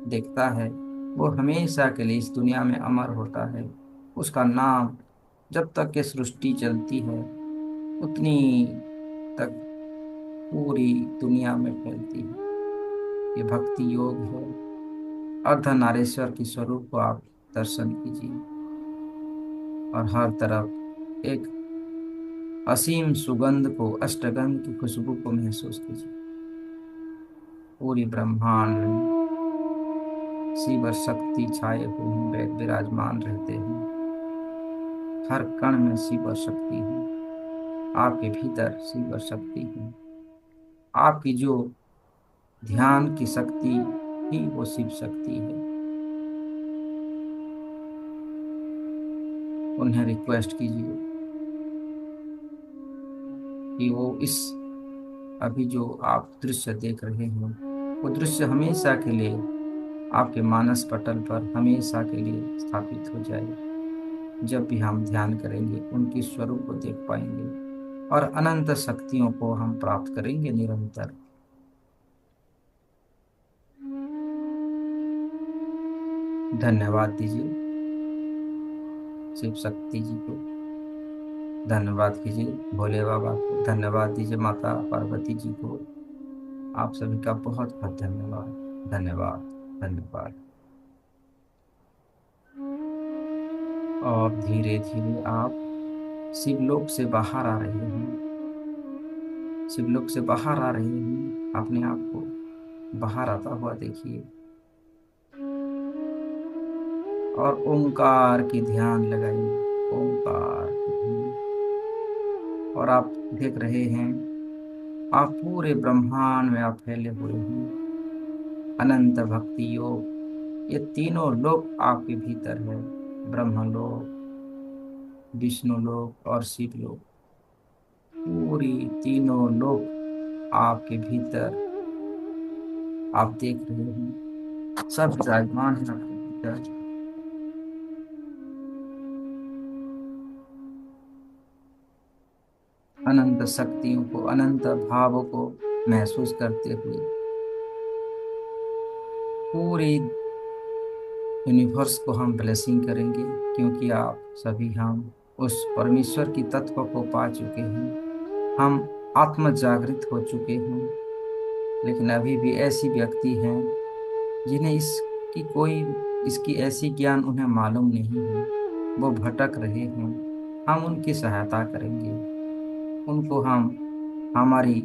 देखता है, वो हमेशा के लिए इस दुनिया में अमर होता है। उसका नाम जब तक ये सृष्टि चलती है, उतनी तक पूरी दुनिया में फैलती है। ये भक्ति योग है। अर्धनारीश्वर की स्वरूप को आप दर्शन कीजिए, और हर तरफ एक असीम सुगंध को, अष्टगंध की खुशबू को महसूस कीजिए। पूरी ब्रह्मांड में शिव और शक्ति छाए हुए हैं, विराजमान रहते हैं। हर कण में शिव और शक्ति है। आपके भीतर शिव शक्ति है। आपकी जो ध्यान की शक्ति ही वो शिव शक्ति है। उन्हें रिक्वेस्ट कीजिए कि वो इस अभी जो आप दृश्य देख रहे हैं, वो दृश्य हमेशा के लिए आपके मानस पटल पर हमेशा के लिए स्थापित हो जाए। जब भी हम ध्यान करेंगे उनके स्वरूप को देख पाएंगे और अनंत शक्तियों को हम प्राप्त करेंगे निरंतर। धन्यवाद दीजिए शिव शक्ति जी को, धन्यवाद कीजिए भोले बाबा को, धन्यवाद दीजिए माता पार्वती जी को। आप सभी का बहुत बहुत धन्यवाद, धन्यवाद, धन्यवाद। और धीरे धीरे आप शिवलोक से बाहर आ रहे हैं, शिवलोक से बाहर आ रहे हैं। अपने आप को बाहर आता हुआ देखिए और ओंकार की ध्यान लगाइए, ओंकार की ध्यान। और आप देख रहे हैं आप पूरे ब्रह्मांड में आप फैले हुए हैं। अनंत भक्ति योग, ये तीनों लोक आपके भीतर है, ब्रह्मलोक, विष्णु लोक और शिव लोक। पूरी तीनों लोक आपके भीतर आप देख रहे हैं, सब विराजमान है आपके भीतर। अनंत शक्तियों को, अनंत भावों को महसूस करते हुए पूरी यूनिवर्स को हम ब्लेसिंग करेंगे, क्योंकि आप सभी हम उस परमेश्वर की तत्व को पा चुके हैं। हम आत्म जागृत हो चुके हैं, लेकिन अभी भी ऐसी व्यक्ति हैं जिन्हें इसकी ऐसी ज्ञान उन्हें मालूम नहीं है, वो भटक रहे हैं। हम उनकी सहायता करेंगे, उनको हम हमारी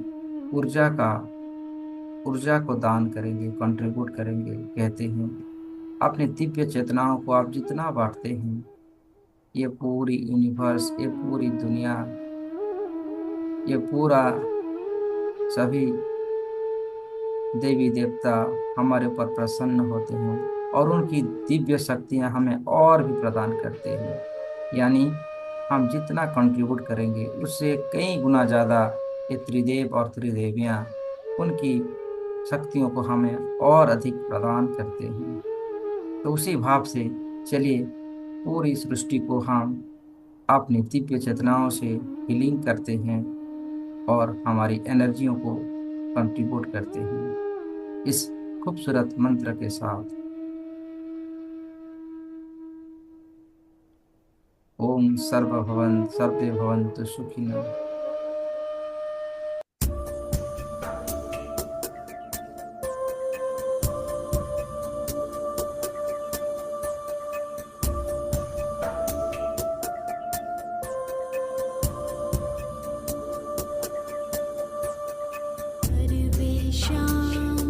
ऊर्जा को दान करेंगे, कंट्रीब्यूट करेंगे। कहते हैं अपने दिव्य चेतनाओं को आप जितना बांटते हैं, ये पूरी यूनिवर्स, ये पूरी दुनिया, ये पूरा सभी देवी देवता हमारे ऊपर प्रसन्न होते हैं और उनकी दिव्य शक्तियां हमें और भी प्रदान करते हैं। यानी हम जितना कंट्रीब्यूट करेंगे उससे कई गुना ज़्यादा ये त्रिदेव और त्रिदेवियां उनकी शक्तियों को हमें और अधिक प्रदान करते हैं। तो उसी भाव से चलिए पूरी सृष्टि को हम अपनी दिव्य चेतनाओं से हीलिंग करते हैं और हमारी एनर्जियों को कंट्रीब्यूट करते हैं इस खूबसूरत मंत्र के साथ। ओम सर्वे भवन्तु सुखिनः।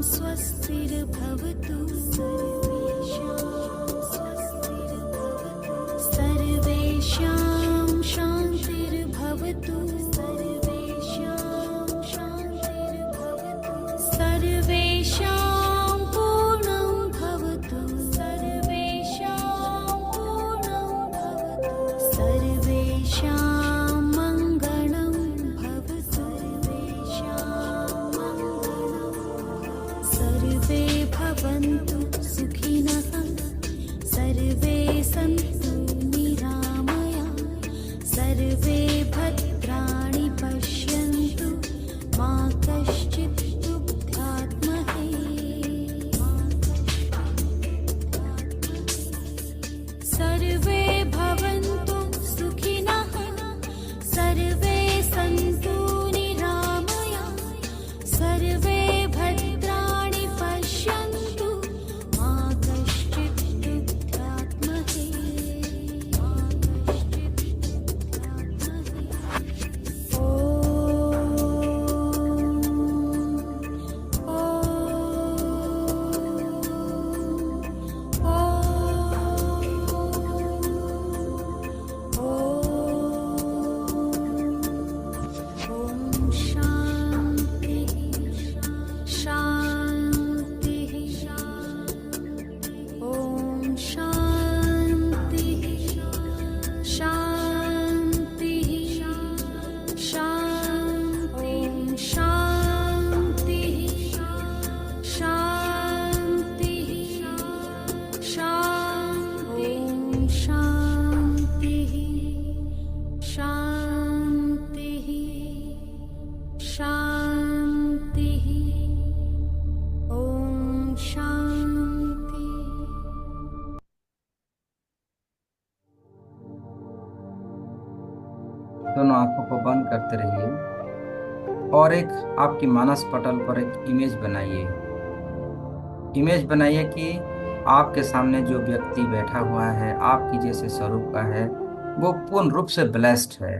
स्वस्तिर्भवतु, सर्वेषां शान्तिर्भवतु। शांति शांति शांति। ओम शांति। दोनों आंखों को बंद करते रहिए और एक आपकी मानस पटल पर एक इमेज बनाइए। इमेज बनाइए कि आपके सामने जो व्यक्ति बैठा हुआ है आपकी जैसे स्वरूप का है, वो पूर्ण रूप से ब्लेस्ड है।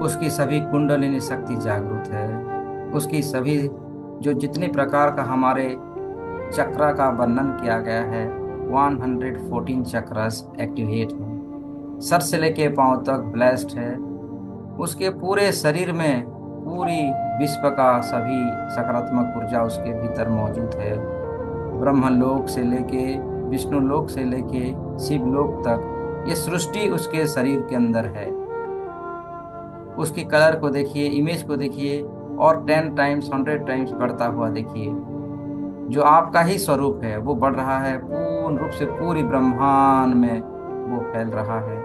उसकी सभी कुंडलिनी शक्ति जागृत है। उसकी सभी जो जितनी प्रकार का हमारे चक्रा का वर्णन किया गया है, 114 चक्रस एक्टिवेट हैं। सर से लेके पांव तक ब्लेस्ड है। उसके पूरे शरीर में पूरी विश्व का सभी सकारात्मक ऊर्जा उसके भीतर मौजूद है। ब्रह्मलोक से लेके विष्णु लोक से लेके शिव लोक तक ये सृष्टि उसके शरीर के अंदर है। उसकी कलर को देखिए, इमेज को देखिए और 10 टाइम्स 100 टाइम्स बढ़ता हुआ देखिए। जो आपका ही स्वरूप है वो बढ़ रहा है, पूर्ण रूप से पूरी ब्रह्मांड में वो फैल रहा है।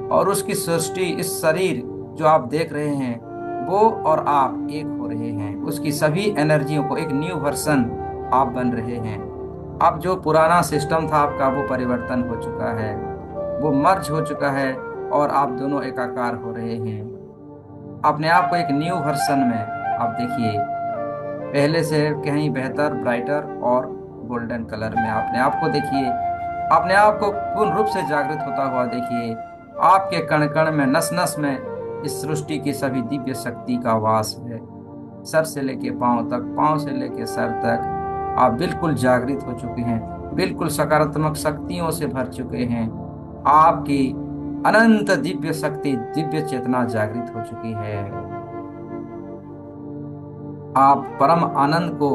और उसकी सृष्टि, इस शरीर जो आप देख रहे हैं, वो और आप एक हो रहे हैं। उसकी सभी एनर्जियों को एक न्यू वर्सन आप बन रहे हैं। अब जो पुराना सिस्टम था आपका वो परिवर्तन हो चुका है, वो मर्ज हो चुका है और आप दोनों एकाकार हो रहे हैं। अपने आप को एक न्यू वर्सन में आप देखिए, पहले से कहीं बेहतर, ब्राइटर और गोल्डन कलर में अपने आप को देखिए। अपने आप को पूर्ण रूप से जागृत होता हुआ देखिए। आपके कण कण में, नस नस में इस सृष्टि की सभी दिव्य शक्ति का वास है। सर से लेके पांव तक, पांव से लेके सर तक आप बिल्कुल जागृत हो चुके हैं, बिल्कुल सकारात्मक शक्तियों से भर चुके हैं। आपकी अनंत दिव्य शक्ति, दिव्य चेतना जागृत हो चुकी है। आप परम आनंद को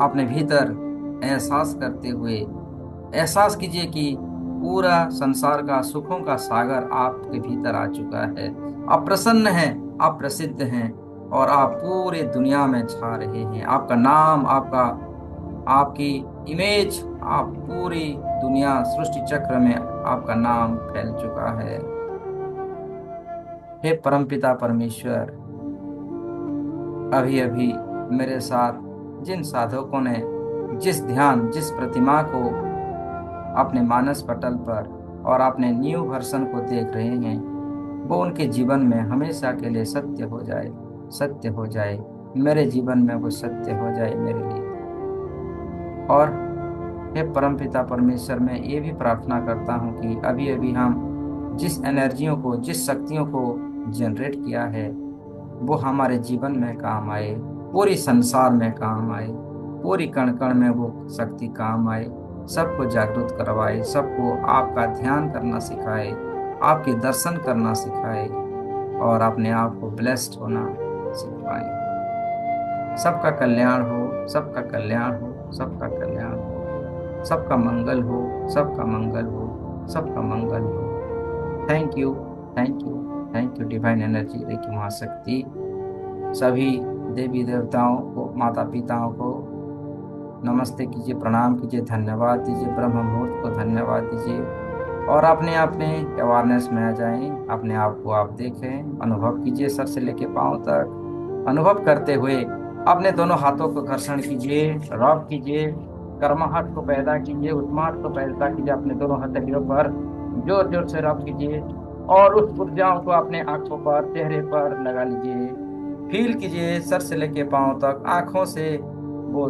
अपने भीतर एहसास करते हुए एहसास कीजिए कि पूरा संसार का सुखों का सागर आपके भीतर आ चुका है। आप प्रसन्न हैं, आप प्रसिद्ध हैं और आप पूरे दुनिया में छा रहे हैं। आपका नाम, आपकी इमेज, आप पूरी दुनिया सृष्टि चक्र में आपका नाम फैल चुका है। हे परमपिता परमेश्वर, अभी अभी मेरे साथ जिन साधकों ने जिस प्रतिमा को अपने मानस पटल पर और अपने न्यू वर्सन को देख रहे हैं, वो उनके जीवन में हमेशा के लिए सत्य हो जाए, सत्य हो जाए। मेरे जीवन में वो सत्य हो जाए मेरे लिए। और हे परमपिता परमेश्वर, मैं ये भी प्रार्थना करता हूँ कि अभी अभी हम जिस एनर्जियों को, जिस शक्तियों को जनरेट किया है, वो हमारे जीवन में काम आए, पूरी संसार में काम आए, पूरी कण कण में वो शक्ति काम आए, सबको जागरूक करवाए, सबको आपका ध्यान करना सिखाए, आपके दर्शन करना सिखाए और अपने आप को ब्लेस्ड होना सिखाए। सबका कल्याण हो, सबका कल्याण हो, सबका कल्याण हो, सबका मंगल हो, सबका मंगल हो, सबका मंगल हो। Thank you, thank you, thank you divine energy, reiki महाशक्ति। सभी देवी देवताओं को, माता पिताओं को नमस्ते कीजिए, प्रणाम कीजिए, धन्यवाद दीजिए, ब्रह्म मुहूर्त को धन्यवाद दीजिए और अपने अपने अवेयरनेस में आ जाएं। अपने आप को आप देखें, अनुभव कीजिए, सर से लेके पांव तक अनुभव करते हुए अपने दोनों हाथों को घर्षण कीजिए, रब कीजिए, कर्महट को पैदा कीजिए, उत्माट को पैदा कीजिए। अपने दोनों हथेलियों पर जोर जोर से रब कीजिए और उस ऊर्जाओं को अपने आंखों पर, चेहरे पर लगा लीजिए। फील कीजिए सर से लेके पांव तक, आंखों से वो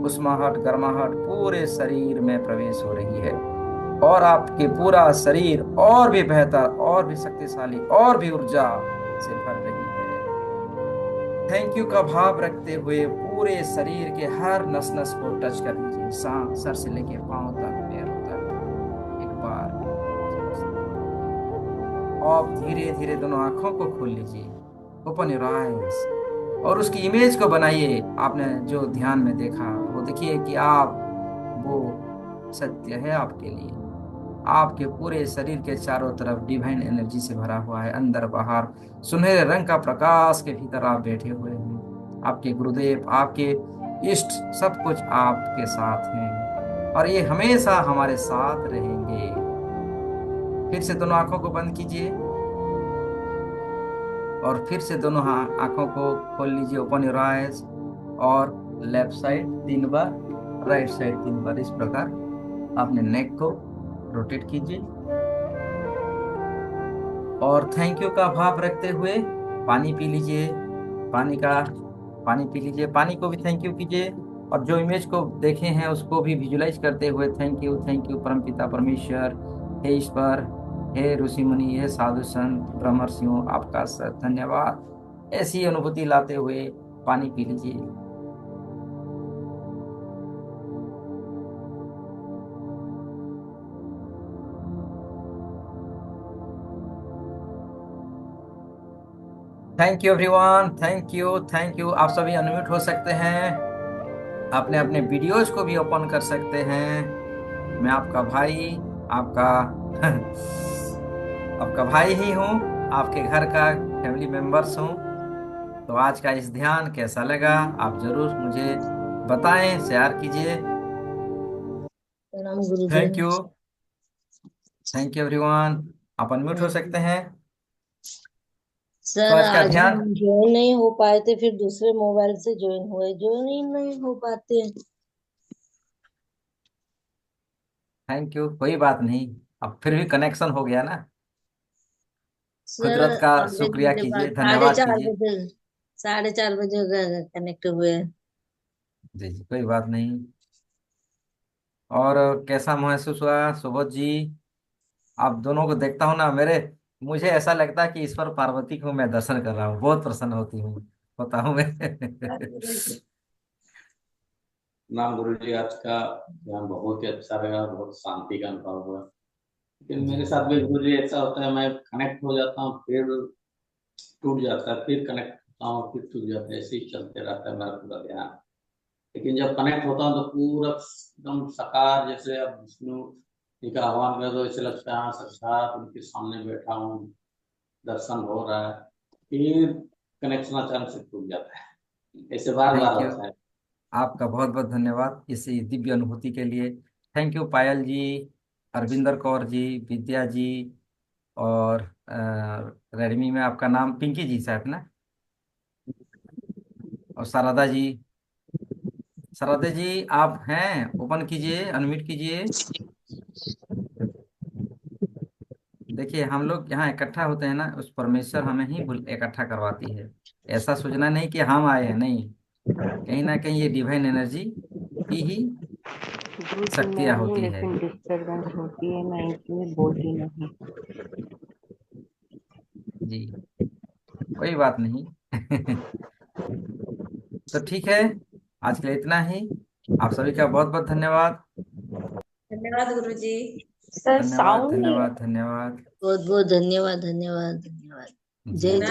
उष्माहट, गर्माहट पूरे शरीर में प्रवेश हो रही है और आपके पूरा शरीर और भी बेहतर, और भी शक्तिशाली, और भी ऊर्जा से भर रही है। थैंक यू का भाव रखते हुए पूरे शरीर के हर नस नस को टच कर लीजिए, सर से लेके पांव तक, पैरों तक एक बार। और धीरे धीरे दोनों आंखों को खोल लीजिए, ओपन योर आईज और उसकी इमेज को बनाइए। आपने जो ध्यान में देखा वो देखिए कि आप, वो सत्य है आपके लिए। आपके पूरे शरीर के चारों तरफ डिवाइन एनर्जी से भरा हुआ है, अंदर बाहर सुनहरे रंग का प्रकाश के भीतर आप बैठे हुए हैं। आपके गुरुदेव, आपके इष्ट, सब कुछ आपके साथ हैं। और ये हमेशा हमारे साथ रहेंगे। फिर से दोनों आंखों को बंद कीजिए और फिर से दोनों आंखों को खोल लीजिए। Open your eyes. और लेफ्ट साइड 3 बार, राइट साइड 3 बार, इस प्रकार अपने नेक को रोटेट कीजिए। और थैंक यू का भाव रखते हुए पानी पी लीजिए। पानी का पानी पी लीजिए, पानी को भी थैंक यू कीजिए। और जो इमेज को देखे हैं उसको भी विजुलाइज करते हुए थैंक यू परमपिता परमेश्वर, हे ईश्वर, हे ऋषि मुनि, हे साधु संत ब्रह्मर्षियों, आपका सर धन्यवाद। ऐसी अनुभूति लाते हुए पानी पी लीजिए। Thank you everyone, thank you. आप सभी अनम्यूट हो सकते हैं, अपने अपने वीडियोज को भी ओपन कर सकते हैं। मैं आपका भाई, आपका आपका भाई ही हूँ, आपके घर का फैमिली मेंबर्स हूँ। तो आज का इस ध्यान कैसा लगा आप जरूर मुझे बताएं, शेयर कीजिए। प्रणाम Guruji. Thank you, thank you everyone. आप अनम्यूट हो सकते हैं। तो सर आज का आज ध्यान, हम ज्वाइन नहीं हो पाए थे, फिर दूसरे मोबाइल से ज्वाइन हुए, ज्वाइन ही नहीं हो पाते। थैंक यू, कोई बात नहीं। अब फिर भी कनेक्शन हो गया ना। सर कुदरत का आधे शुक्रिया घंटे बाद कीजिए, साढ़े धन्यवाद चार कीजिए। बजे 4:30 बजे कनेक्ट हुए। जी जी, कोई बात नहीं। और कैसा महसूस हुआ सुबोध जी? आप दोनों को देखता हूँ ना, मेरे मुझे ऐसा लगता है कि ईश्वर पार्वती को मैं दर्शन कर रहा हूँ, बहुत प्रसन्न होता हूँ मैं। नाम गुरु जी, आज का ध्यान बहुत ही अच्छा लगा, बहुत शांति का अनुभव हुआ। लेकिन जी मेरे जी साथ भी गुरु जी ऐसा होता है, मैं कनेक्ट हो जाता हूँ, फिर टूट जाता है, फिर कनेक्ट होता हूँ, फिर टूट जाता है, ऐसे ही चलते रहता है मेरा पूरा ध्यान। लेकिन जब कनेक्ट होता हूँ तो पूरा एकदम साकार, जैसे अब विष्णु जी का आह्वान कर दो, ऐसे लगता है हाँ साक्षात उनके सामने बैठा हूँ, दर्शन हो रहा है। फिर कनेक्शन अचानक से टूट जाता है, ऐसे बार बार थैंक यू, होता है। आपका बहुत बहुत धन्यवाद इस दिव्य अनुभूति के लिए। थैंक यू पायल जी, अरविंदर कौर जी, विद्या जी, और रेडमी में आपका नाम पिंकी जी शायद ना, और शारदा जी। शारदा जी आप हैं, ओपन कीजिए, अनम्यूट कीजिए। देखिए हम लोग यहाँ इकट्ठा होते हैं ना, उस परमेश्वर हमें ही इकट्ठा करवाती है। ऐसा सोचना नहीं कि हम आए हैं, नहीं, कहीं ना कहीं ये डिवाइन एनर्जी की ही गुरु जी मैं शक्तियाँ हूँ, होती है। लेकिन डिस्टरबेंस होती है, मैं इसलिए बोलती नहीं। जी, कोई बात नहीं। तो ठीक है, आज के लिए इतना ही। आप सभी का बहुत बहुत धन्यवाद। धन्यवाद गुरु जी। सर धन्यवाद साउंड नहीं धन्यवाद धन्यवाद। बहुत बहुत धन्यवाद, धन्यवाद, धन्यवाद। जी जय जी। जय।